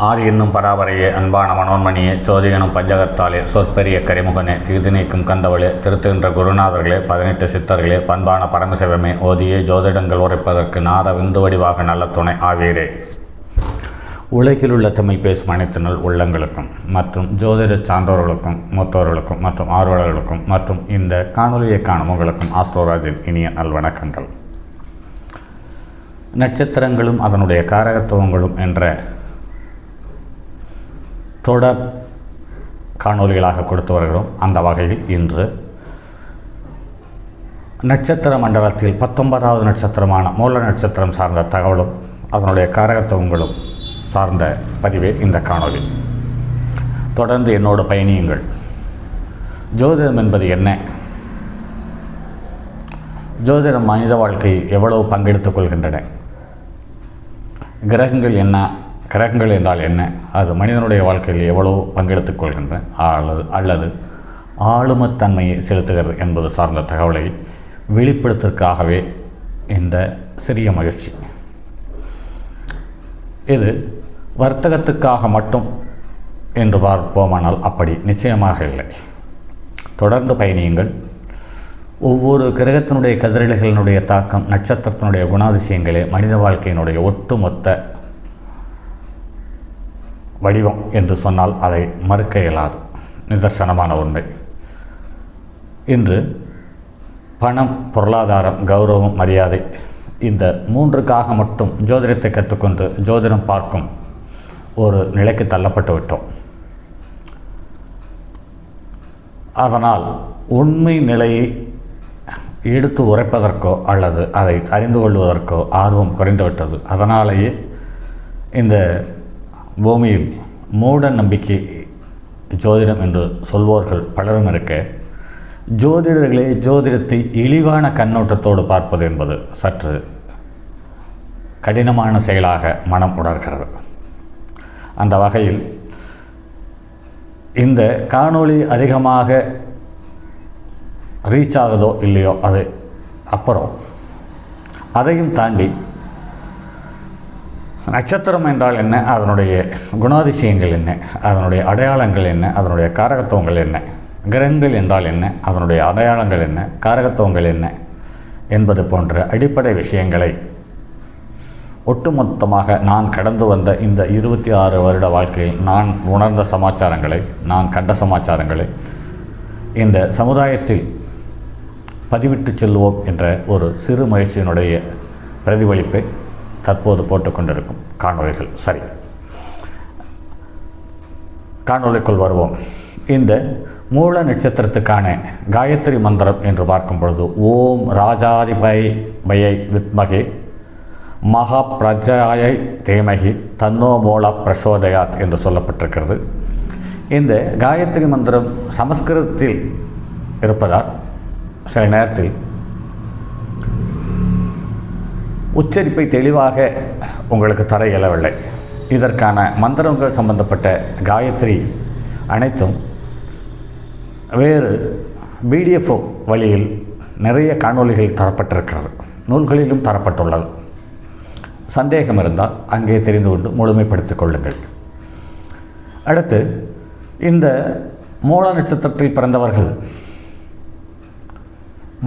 ஆதி என்னும் பராபரையே அன்பான மனோன்மணியே ஜோதிகனும் பஞ்சகத்தாலே சொற்பெரிய கரிமுகனே தீது நீக்கும் கந்தவளே திருத்துகின்ற குருநாதர்களே 18 சித்தர்களே பண்பான பரமசிவமே ஓதியே ஜோதிடங்கள் உரைப்பதற்கு நாத விந்து வடிவாக நல்ல துணை ஆவீரே. உலகில் உள்ள தமிழ் பேசும் அனைத்து நல் உள்ளங்களுக்கும் மற்றும் ஜோதிட சான்றோர்களுக்கும் மூத்தவர்களுக்கும் மற்றும் ஆர்வலர்களுக்கும் மற்றும் இந்த காணொலியை காணும் உங்களுக்கும் ஆஸ்ட்ரோராஜின் இனிய நல்வணக்கங்கள். நட்சத்திரங்களும் அதனுடைய காரகத்துவங்களும் என்ற தொடர் காணொலிகளாக கொடுத்து வருகிறோம். அந்த வகையில் இன்று நட்சத்திர மண்டலத்தில் 19வது நட்சத்திரமான மூல நட்சத்திரம் சார்ந்த தகவலும் அதனுடைய காரகத்துவங்களும் சார்ந்த பதிவே இந்த காணொலி. தொடர்ந்து என்னோடு பயணியுங்கள். ஜோதிடம் என்பது என்ன? ஜோதிடம் மனித வாழ்க்கை எவ்வளவு பங்கெடுத்துக் கொள்கின்றன? கிரகங்கள் என்ன? கிரகங்கள் என்றால் என்ன? அது மனிதனுடைய வாழ்க்கையில் எவ்வளவு பங்கெடுத்துக் கொள்கின்றன அல்லது ஆளுமத்தன்மையை செலுத்துகிறது என்பது சார்ந்த தகவலை வெளிப்படுத்துவதற்காகவே இந்த சிறிய மகிழ்ச்சி. இது வர்த்தகத்துக்காக மட்டும் என்று பார்ப்போமானால் அப்படி நிச்சயமாக இல்லை. தொடர்ந்து பயணியுங்கள். ஒவ்வொரு கிரகத்தினுடைய கதிரலைகளினுடைய தாக்கம், நட்சத்திரத்தினுடைய குணாதிசயங்களே மனித வாழ்க்கையினுடைய ஒட்டுமொத்த வடிவம் என்று சொன்னால் அதை மறுக்க இயலாது, நிதர்சனமான உண்மை. இன்று பணம், பொருளாதாரம், கௌரவம், மரியாதை இந்த மூன்றுக்காக மட்டும் ஜோதிடத்தை கற்றுக்கொண்டு ஜோதிடம் பார்க்கும் ஒரு நிலைக்கு தள்ளப்பட்டு விட்டோம். அதனால் உண்மை நிலையை எடுத்து உரைப்பதற்கோ அல்லது அதை அறிந்து கொள்வதற்கோ ஆர்வம் குறைந்துவிட்டது. அதனாலேயே இந்த பூமியில் மூட நம்பிக்கை ஜோதிடம் என்று சொல்வோர்கள் பலரும் இருக்க, ஜோதிடர்களே ஜோதிடத்தை இழிவான கண்ணோட்டத்தோடு பார்ப்பது என்பது சற்று கடினமான செயலாக மனம் உணர்கிறது. அந்த வகையில் இந்த காணொளி அதிகமாக ரீச் ஆகுதோ இல்லையோ அது அப்புறம், அதையும் தாண்டி நட்சத்திரம் என்றால் என்ன, அதனுடைய குணாதிசயங்கள் என்ன, அதனுடைய அடையாளங்கள் என்ன, அதனுடைய காரகத்துவங்கள் என்ன, கிரகங்கள் என்றால் என்ன, அதனுடைய அடையாளங்கள் என்ன, காரகத்துவங்கள் என்ன என்பது போன்ற அடிப்படை விஷயங்களை ஒட்டுமொத்தமாக நான் கடந்து வந்த இந்த 26 வருட வாழ்க்கையில் நான் உணர்ந்த சமாச்சாரங்களை, நான் கண்ட சமாச்சாரங்களை இந்த சமுதாயத்தில் பதிவிட்டு செல்வோம் என்ற ஒரு சிறு முயற்சியினுடைய பிரதிபலிப்பை தற்போது போட்டுக்கொண்டிருக்கும் காணொளிகள். சரி, காணொளிக்குள் வருவோம். இந்த மூல நட்சத்திரத்துக்கான காயத்ரி மந்திரம் என்று பார்க்கும் பொழுது ஓம் ராஜாதிபயை வித்மகே மகா பிரஜாயை தேமகி தன்னோ மூல பிரசோதயாத் என்று சொல்லப்பட்டிருக்கிறது. இந்த காயத்ரி மந்திரம் சமஸ்கிருதத்தில் இருப்பதால் சில நேரத்தில் உச்சரிப்பை தெளிவாக உங்களுக்கு தர இயலவில்லை. இதற்கான மந்திரங்கள் சம்பந்தப்பட்ட காயத்ரி அனைத்தும் வேறு PDF வழியில் நிறைய காணொளிகள் தரப்பட்டிருக்கிறது, நூல்களிலும் தரப்பட்டுள்ளது. சந்தேகம் இருந்தால் அங்கே தெரிந்து கொண்டு முழுமைப்படுத்திக் கொள்ளுங்கள். அடுத்து, இந்த மூல நட்சத்திரத்தில் பிறந்தவர்கள்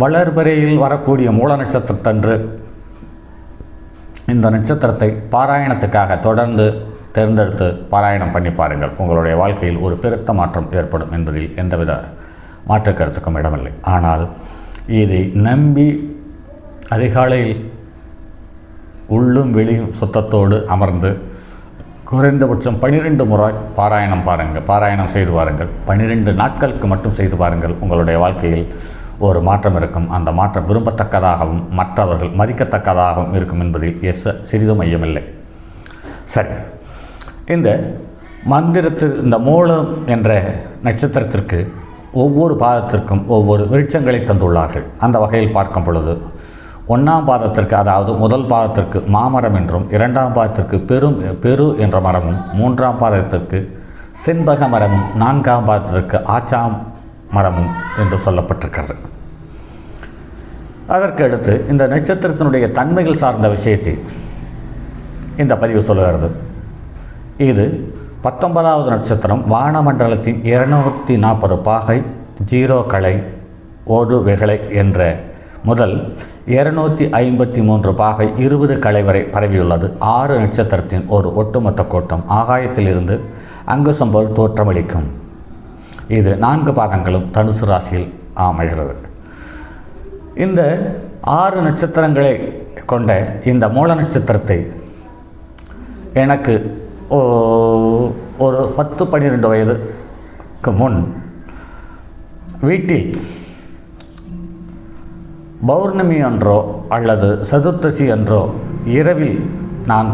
வளர்பிறையில் வரக்கூடிய மூல நட்சத்திரத்தன்று இந்த நட்சத்திரத்தை பாராயணத்துக்காக தொடர்ந்து தேர்ந்தெடுத்து பாராயணம் பண்ணி பாருங்கள். உங்களுடைய வாழ்க்கையில் ஒரு பெருத்த மாற்றம் ஏற்படும் என்பதில் எந்தவித மாற்று கருத்துக்கும் இடமில்லை. ஆனால் இதை நம்பி அதிகாலையில் உள்ளும் வெளியும் சுத்தத்தோடு அமர்ந்து குறைந்தபட்சம் 12 முறை பாராயணம் செய்து பாருங்கள். 12 நாட்களுக்கு மட்டும் செய்து பாருங்கள். உங்களுடைய வாழ்க்கையில் ஒரு மாற்றம் இருக்கும். அந்த மாற்றம் விரும்பத்தக்கதாகவும் மற்றவர்கள் மதிக்கத்தக்கதாகவும் இருக்கும் என்பதில் சிறிதும் ஐயமில்லை. சரி, இந்த இந்த மூலம் என்ற நட்சத்திரத்திற்கு ஒவ்வொரு பாதத்திற்கும் ஒவ்வொரு விருட்சங்களை தந்துள்ளார்கள். அந்த வகையில் பார்க்கும் பொழுது 1ஆம் பாதத்திற்கு, அதாவது முதல் பாதத்திற்கு மாமரம் என்றும், 2ஆம் பாதத்திற்கு பெரு என்ற மரமும், 3ஆம் பாதத்திற்கு செண்பக மரமும், 4ஆம் பாதத்திற்கு ஆச்சாம் மரமும் என்று சொல்லப்பட்டிருக்கிறது. அதற்கு அடுத்து இந்த நட்சத்திரத்தினுடைய தன்மைகள் சார்ந்த விஷயத்தை இந்த பதிவு சொல்கிறது. இது 19வது நட்சத்திரம். வானமண்டலத்தின் 240 பாகை 0 கலை 1 வெகலை என்ற முதல் 253 பாகை 20 கலை வரை பரவியுள்ளது. 6 நட்சத்திரத்தின் ஒரு ஒட்டுமொத்த கோட்டம் ஆகாயத்திலிருந்து அங்குசம் போல் தோற்றமளிக்கும். இது 4 பாதங்களும் தனுசு ராசியில் அமைகிறது. இந்த 6 நட்சத்திரங்களை கொண்ட இந்த மூல நட்சத்திரத்தை எனக்கு ஒரு 10-12 வயதுக்கு முன் வீட்டில் பௌர்ணமி அன்றோ அல்லது சதுர்த்தசி அன்றோ இரவில் நான்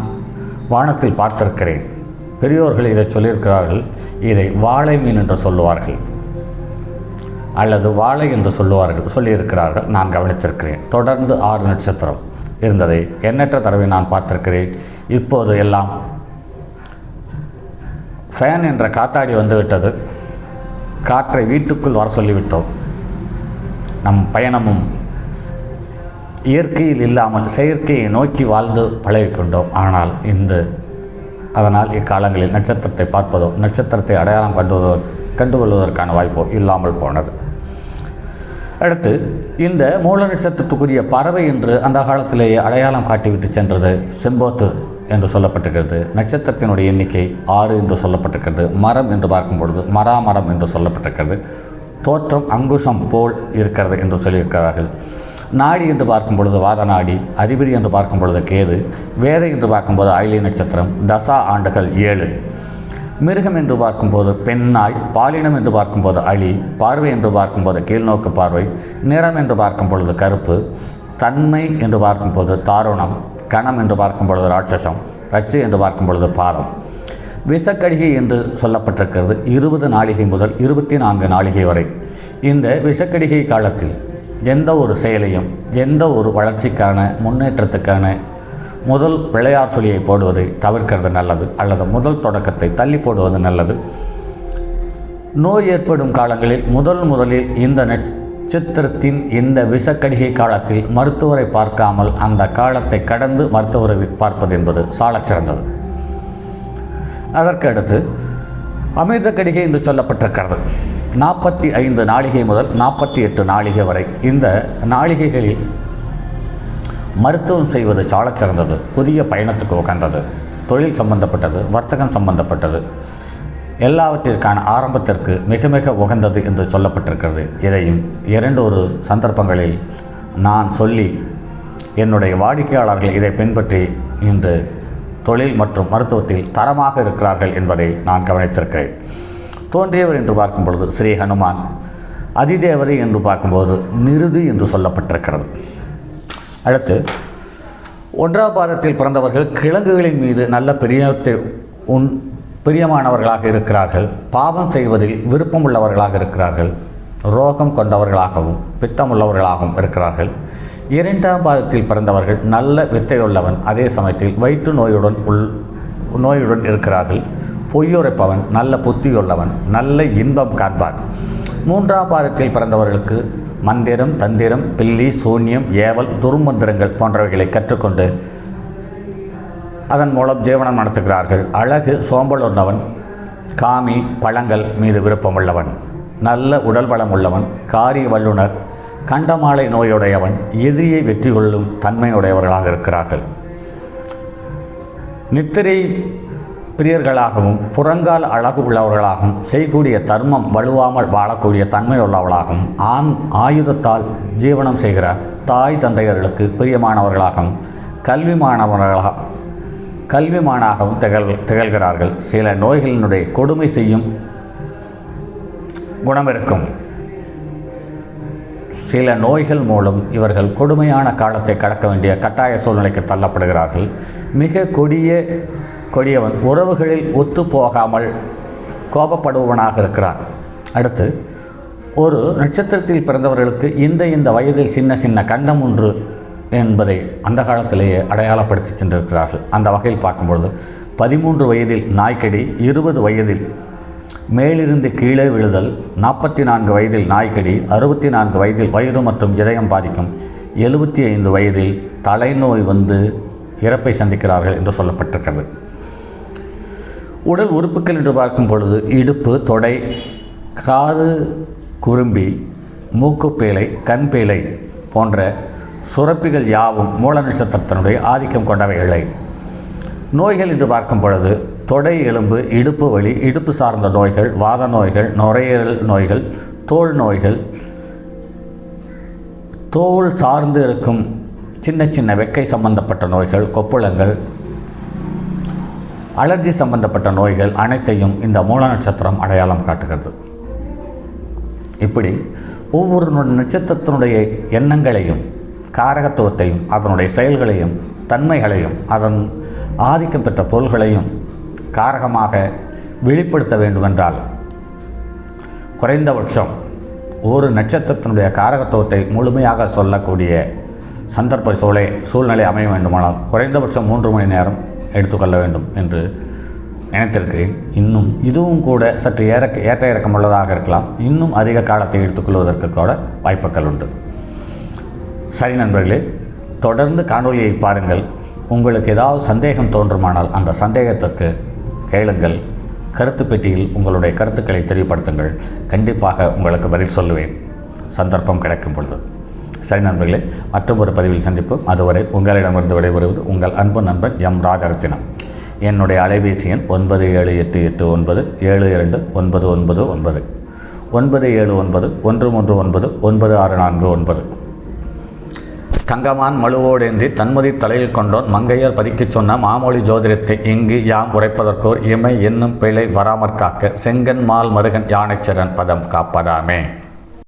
வானத்தில் பார்த்திருக்கிறேன். பெரியோர்கள் இதை சொல்லியிருக்கிறார்கள். இதை வாழை மீன் என்று சொல்லுவார்கள் அல்லது வாழை என்று சொல்லியிருக்கிறார்கள். நான் கவனித்திருக்கிறேன். தொடர்ந்து 6 நட்சத்திரம் இருந்ததை எண்ணற்ற தடவை நான் பார்த்திருக்கிறேன். இப்போது எல்லாம் ஃபேன் என்ற காத்தாடி வந்துவிட்டது. காற்றை வீட்டுக்குள் வர சொல்லிவிட்டோம். நம் பயணமும் இயற்கையில் இல்லாமல் செயற்கையை நோக்கி வாழ்ந்து பழகிக்கொண்டோம். அதனால் இக்காலங்களில் நட்சத்திரத்தை பார்ப்பதோ நட்சத்திரத்தை அடையாளம் கண்டுகொள்வதற்கான வாய்ப்போ இல்லாமல் போனது. அடுத்து இந்த மூல நட்சத்திரத்துக்குரிய பறவை என்று அந்த காலத்திலேயே அடையாளம் காட்டிவிட்டு சென்றது செம்போத்து என்று சொல்லப்பட்டிருக்கிறது. நட்சத்திரத்தினுடைய எண்ணிக்கை 6 என்று சொல்லப்பட்டிருக்கிறது. மரம் என்று பார்க்கும் பொழுது மராமரம் என்று சொல்லப்பட்டிருக்கிறது. தோற்றம் அங்குசம் போல் இருக்கிறது என்று சொல்லியிருக்கிறார்கள். நாடி என்று பார்க்கும் பொழுது வாத நாடி, அதிபதி என்று பார்க்கும் பொழுது கேது, வேதை என்று பார்க்கும்போது ஆயிலி நட்சத்திரம், தசா ஆண்டுகள் 7, மிருகம் என்று பார்க்கும்போது பெண்ணாய், பாலினம் என்று பார்க்கும்போது அழி, பார்வை என்று பார்க்கும்போது கீழ்நோக்கு பார்வை, நிறம் என்று பார்க்கும் பொழுது கருப்பு, தன்மை என்று பார்க்கும்போது தாருணம், கணம் என்று பார்க்கும் பொழுது ராட்சசம், ரட்சை என்று பார்க்கும் பொழுது பாதம். விஷக்கடிகை என்று சொல்லப்பட்டிருக்கிறது 20 நாளிகை முதல் 24 நாளிகை வரை. இந்த விஷக்கடிகை காலத்தில் எந்த ஒரு செயலையும் எந்த ஒரு வளர்ச்சிக்கான முன்னேற்றத்துக்கான முதல் பிள்ளையார் சொல்லியை போடுவதை தவிர்க்கிறது நல்லது, அல்லது முதல் தொடக்கத்தை தள்ளி போடுவது நல்லது. நோய் ஏற்படும் காலங்களில் முதலில் இந்த நட்சத்திரத்தின் இந்த விஷக்கடிகை காலத்தில் மருத்துவரை பார்க்காமல் அந்த காலத்தை கடந்து மருத்துவரை பார்ப்பது என்பது சாலச் சிறந்தது. அதற்கு அடுத்து அமிர்த கடிகை என்று சொல்லப்பட்டிருக்கிறது. 45 நாளிகை முதல் 48 நாளிகை வரை. இந்த நாளிகைகளில் மருத்துவம் செய்வது சாலச் சிறந்தது, புதிய பயணத்துக்கு உகந்தது, தொழில் சம்பந்தப்பட்டது, வர்த்தகம் சம்பந்தப்பட்டது, எல்லாவற்றிற்கான ஆரம்பத்திற்கு மிக மிக உகந்தது என்று சொல்லப்பட்டிருக்கிறது. இதையும் 2 சந்தர்ப்பங்களில் நான் சொல்லி என்னுடைய வாடிக்கையாளர்கள் இதை பின்பற்றி இன்று தொழில் மற்றும் மருத்துவத்தில் தரமாக இருக்கிறார்கள் என்பதை நான் கவனித்திருக்கிறேன். தோன்றியவர் என்று பார்க்கும் பொழுது ஸ்ரீ ஹனுமான், அதிதேவதை என்று பார்க்கும்போது நிருதி என்று சொல்லப்பட்டிருக்கிறது. அடுத்து 1ஆம் பாதத்தில் பிறந்தவர்கள் கிழங்குகளின் மீது நல்ல பிரியமானவர்களாக இருக்கிறார்கள். பாவம் செய்வதில் விருப்பம் உள்ளவர்களாக இருக்கிறார்கள். ரோகம் கொண்டவர்களாகவும் பித்தமுள்ளவர்களாகவும் இருக்கிறார்கள். 2ஆம் பாதத்தில் பிறந்தவர்கள் நல்ல வித்தையுள்ளவன், அதே சமயத்தில் வயிற்று நோயுடன் இருக்கிறார்கள். பொய்யுரைப்பவன், நல்ல புத்தியுள்ளவன், நல்ல இன்பம் காண்பார். 3ஆம் பாதத்தில் பிறந்தவர்களுக்கு மந்திரம், தந்திரம், பில்லி, சூன்யம், ஏவல், துர்மந்திரங்கள் போன்றவைகளை கற்றுக்கொண்டு அதன் மூலம் ஜீவனம் நடத்துகிறார்கள். அழகு, சோம்பல் உள்ளவன், காமி, பழங்கள் மீது விருப்பமுள்ளவன், நல்ல உடல் பலம் உள்ளவன், காரிய வல்லுனர், கண்டமாலை நோயுடையவன், எதிரியை வெற்றி கொள்ளும் தன்மையுடையவர்களாக இருக்கிறார்கள். நித்திரை பிரியர்களாகவும் புறங்கால் அழகு உள்ளவர்களாகவும் செய்யக்கூடிய தர்மம் வலுவாமல் வாழக்கூடிய தன்மையுள்ளவர்களாகவும் ஆயுதத்தால் ஜீவனம் செய்கிறார். தாய் தந்தையர்களுக்கு பிரியமானவர்களாகவும் கல்விமானாகவும் திகழ்கிறார்கள். சில நோய்களினுடைய கொடுமை செய்யும் குணம் இருக்கும். சில நோய்கள் மூலம் இவர்கள் கொடுமையான காலத்தை கடக்க வேண்டிய கட்டாய சூழ்நிலைக்கு தள்ளப்படுகிறார்கள். மிக கொடியவன் உறவுகளில் ஒத்து போகாமல் கோபப்படுபவனாக இருக்கிறான். அடுத்து ஒரு நட்சத்திரத்தில் பிறந்தவர்களுக்கு இந்த வயதில் சின்ன கண்டம் ஒன்று என்பதை அந்த காலத்திலேயே அடையாளப்படுத்தி சென்றிருக்கிறார்கள். அந்த வகையில் பார்க்கும்பொழுது 13 வயதில் நாய்க்கடி, 20 வயதில் மேலிருந்து கீழே விழுதல், 44 வயதில் நாய்க்கடி, 64 வயதில் வயிறு மற்றும் இதயம் பாதிக்கும், 75 வயதில் தலைநோய் வந்து இறப்பை சந்திக்கிறார்கள் என்று சொல்லப்பட்டிருக்கிறது. உடல் உறுப்புகள் என்று பார்க்கும் பொழுது இடுப்பு, தொடை, காது குறும்பி, மூக்குப்பேலை, கண்பேலை போன்ற சுரப்பிகள் யாவும் மூல நட்சத்திரத்தினுடைய ஆதிக்கம் கொண்டவைகளை. நோய்கள் என்று பார்க்கும் பொழுது தொடை எலும்பு, இடுப்பு வலி, இடுப்பு சார்ந்த நோய்கள், வாத நோய்கள், நுரையீரல் நோய்கள், தோல் நோய்கள், தோல் சார்ந்து இருக்கும் சின்ன சின்ன வெக்கை சம்பந்தப்பட்ட நோய்கள், கொப்புளங்கள், அலர்ஜி சம்பந்தப்பட்ட நோய்கள் அனைத்தையும் இந்த மூல நட்சத்திரம் அடையாளம் காட்டுகிறது. இப்படி ஒவ்வொரு நட்சத்திரத்தினுடைய எண்ணங்களையும் காரகத்துவத்தையும் அதனுடைய செயல்களையும் தன்மைகளையும் அதன் ஆதிக்கம் பெற்ற பொருள்களையும் காரகமாக வெளிப்படுத்த வேண்டுமென்றால் குறைந்தபட்சம் ஒரு நட்சத்திரத்தினுடைய காரகத்துவத்தை முழுமையாக சொல்லக்கூடிய சந்தர்ப்ப சூழ்நிலை அமைய வேண்டுமானால் குறைந்தபட்சம் 3 மணி நேரம் எடுத்துக்கொள்ள வேண்டும் என்று நினைத்திருக்கிறேன். இன்னும் இதுவும் கூட சற்று ஏற்ற இறக்கமுள்ளதாக இருக்கலாம். இன்னும் அதிக காலத்தை எடுத்துக்கொள்வதற்கு கூட வாய்ப்புகள் உண்டு. சரி நண்பர்களே, தொடர்ந்து காணொலியை பாருங்கள். உங்களுக்கு ஏதாவது சந்தேகம் தோன்றுமானால் அந்த சந்தேகத்திற்கு கேளுங்கள். கருத்து பெட்டியில் உங்களுடைய கருத்துக்களை தெரியப்படுத்துங்கள். கண்டிப்பாக உங்களுக்கு பதில் சொல்லுவேன் சந்தர்ப்பம் கிடைக்கும் பொழுது. சரி நண்பர்களே, மற்றும் ஒரு பதிவில் சந்திப்போம். அதுவரை உங்களிடமிருந்து விடைபெறுவது உங்கள் அன்பு நண்பன் எம் ராஜரத்தினம். என்னுடைய அலைபேசி எண் 9788972999 97913999649. தங்கமான் மழுவோடேந்தி தன்மதி தலையில் கொண்டோன் மங்கையர் பதிக்கச் சொன்ன மாமொழி ஜோதிடத்தை இங்கு யாம் உரைப்பதற்கோர் இமை என்னும் பிழை வராமற் காக்க செங்கன் மால் மருகன் யானைச்சரன் பதம் காப்பதாமே.